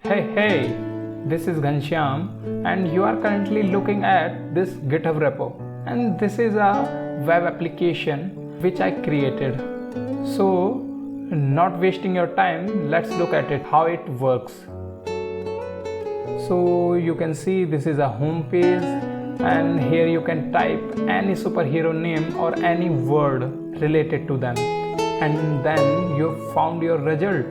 Hey, this is Ghanshyam and you are currently looking at this GitHub repo, and this is a web application which I created. So not wasting your time, let's look at it, how it works. So you can see this is a home page, and here you can type any superhero name or any word related to them, and then you found your result.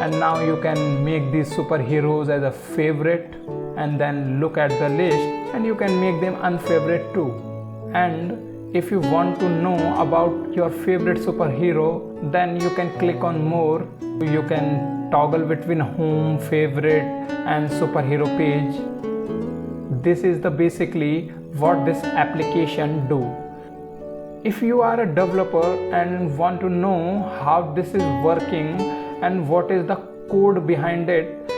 And now you can make these superheroes as a favorite and then look at the list, and you can make them unfavorite too. And if you want to know about your favorite superhero, then you can click on more. You can toggle between home, favorite and superhero page. This is the basically what this application do. If you are a developer and want to know how this is working and what is the code behind it,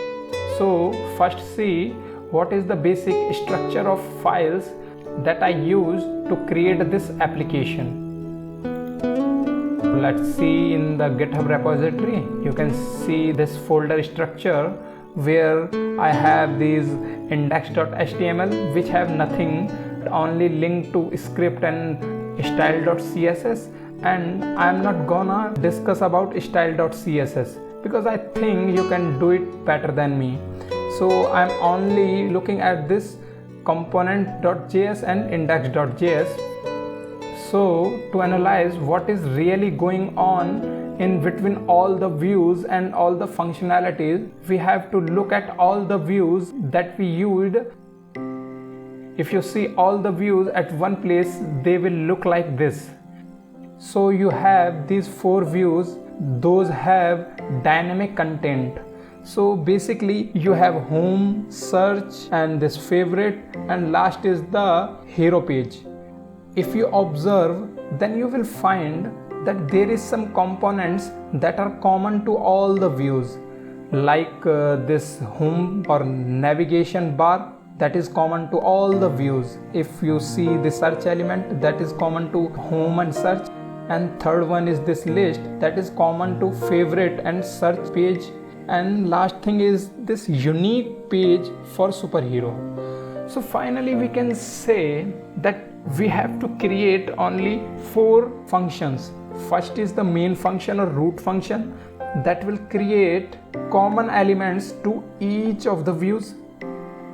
so first see what is the basic structure of files that I use to create this application. Let's see in the GitHub repository. You can see this folder structure where I have these index.html which have nothing, only link to script and style.css, and I'm not gonna discuss about style.css because I think you can do it better than me. So I'm only looking at this component.js and index.js. So to analyze what is really going on in between all the views and all the functionalities, we have to look at all the views that we used. If you see all the views at one place, they will look like this. So you have these 4 views, those have dynamic content. So basically you have home, search and this favorite, and last is the hero page. If you observe, then you will find that there is some components that are common to all the views, like this home or navigation bar, that is common to all the views. If you see the search element, that is common to home and search, and third one is this list, that is common to favorite and search page, and last thing is this unique page for superhero. So finally we can say that we have to create only 4 functions. First is the main function or root function that will create common elements to each of the views,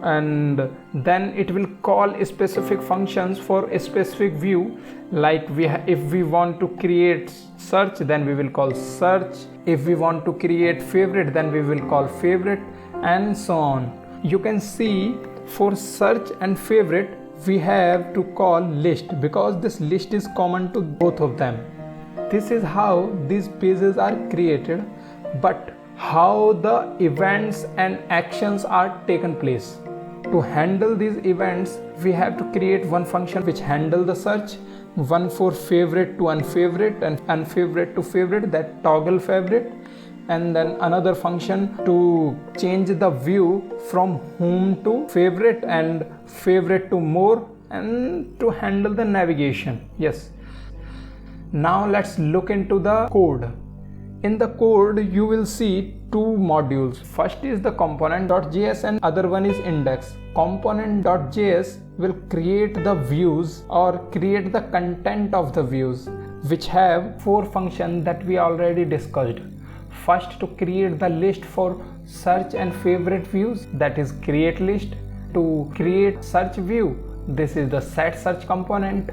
and then it will call specific functions for a specific view. Like if we want to create search, then we will call search. If we want to create favorite, then we will call favorite, and so on. You can see for search and favorite we have to call list because this list is common to both of them. This is how these pages are created, but how the events and actions are taken place. To handle these events, we have to create one function which handle the search, one for favorite to unfavorite and unfavorite to favorite, that toggle favorite, and then another function to change the view from home to favorite and favorite to more, and to handle the navigation. Yes. Now let's look into the code. In the code you will see 2 modules. First is the component.js and other one is index. Component.js will create the views or create the content of the views, which have 4 functions that we already discussed. First, to create the list for search and favorite views, that is create list. To create search view, this is the set search component.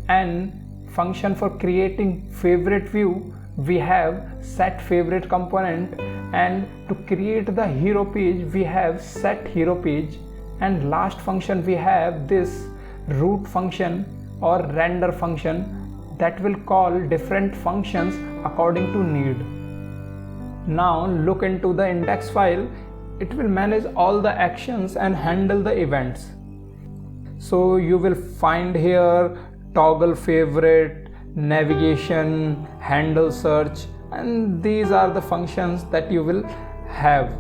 And function for creating favorite view, we have set favorite component. And to create the hero page, we have set hero page. And last function we have this root function or render function that will call different functions according to need. Now look into the index file. It will manage all the actions and handle the events. So you will find here toggle favorite, navigation, handle search, and these are the functions that you will have.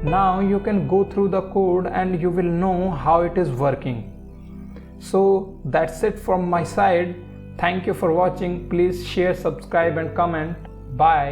Now you can go through the code and you will know how it is working. So that's it from my side. Thank you for watching. Please share, subscribe and comment. Bye.